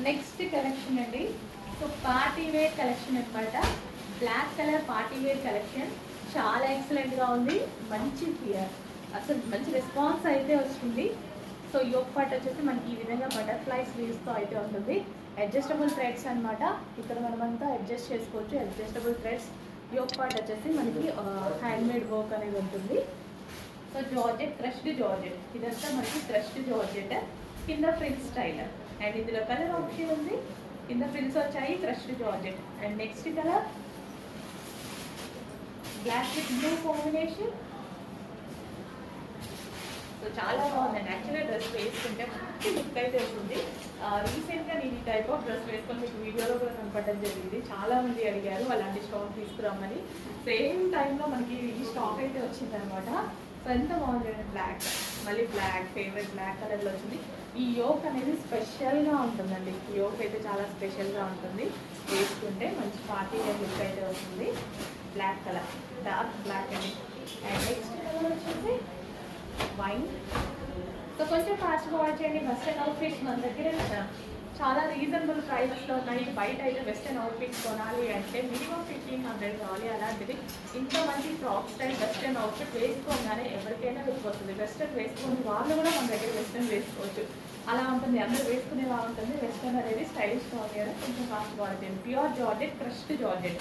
Next collection అండి. So party wear collection అనమాట. Black colour party wear collection చాలా ఎక్సలెంట్గా ఉంది. మంచి అసలు మంచి రెస్పాన్స్ అయితే వస్తుంది. సో యోక్ పార్ట్ వచ్చేసి మనకి ఈ విధంగా బటర్ఫ్లైస్ వీవ్స్తో అయితే ఉంటుంది. అడ్జస్టబుల్ థ్రెడ్స్ అనమాట. ఇక్కడ మనమంతా అడ్జస్ట్ చేసుకోవచ్చు. Adjustable threads. యోక్ పార్ట్ వచ్చేసి మనకి హ్యాండ్మేడ్ వర్క్ అనేది ఉంటుంది. సో జార్జెట్, క్రష్డ్ జార్జెట్, ఇదంతా మనకి క్రష్డ్ జార్జెట్. కింద ఫ్రిల్స్ స్టైల్ అండ్ ఇందులో కలర్ ఆప్షన్ ఉంది. కింద ఫ్రిల్స్ వచ్చాయి, crushed georgette. And next colour black with blue combination. So చాలా బాగుందండి. యాక్చువల్గా డ్రెస్ వేసుకుంటే మంచి లుక్ అయితే వస్తుంది. రీసెంట్గా నేను ఈ టైప్ ఆఫ్ డ్రెస్ వేసుకొని మీకు వీడియోలో కూడా కనపడడం జరిగింది. చాలా మంది అడిగారు అలాంటి స్టాక్ తీసుకురామని. సేమ్ టైంలో మనకి ఈ స్టాక్ అయితే వచ్చిందనమాట. సో ఎంత బాగుంది. బ్లాక్, మళ్ళీ బ్లాక్ ఫేవరెట్ బ్లాక్ కలర్లో వచ్చింది. ఈ యోక్ అనేది స్పెషల్గా ఉంటుందండి. ఈ యోక్ అయితే చాలా స్పెషల్గా ఉంటుంది. వేసుకుంటే మంచి పార్టీ వేర్ లుక్ అయితే వస్తుంది. బ్లాక్ కలర్, డార్క్ బ్లాక్ అండి. అండ్ నెక్స్ట్ కలర్ వచ్చేసి వైన్. సో కొంచెం ఫాస్ట్గా వాచ్ చేయండి. వెస్టర్న్ అవుట్ఫిట్స్ మన దగ్గర చాలా రీజనబుల్ ప్రైజెస్లో ఉన్నాయి. బయట అయితే వెస్టర్న్ అవుట్ఫిట్స్ కొనాలి అంటే మినిమం 1500 కావాలి. అలాంటిది ఇంత మంచి ఫ్రాక్ స్టైల్ వెస్టర్న్ అవుట్ఫిట్ వేసుకోగానే ఎవరికైనా లుక్ వస్తుంది. వెస్టర్న్ వేసుకుని వాళ్ళు కూడా మన దగ్గర వెస్టర్న్ వేసుకోవచ్చు. అలా ఉంటుంది, అందరూ వేసుకునేలా ఉంటుంది. వెస్టర్న్ అనేది స్టైలిష్గా ఉంది కదా. కొంచెం ఫాస్ట్గా వాచ్ చేయండి. Pure georgette, crushed georgette.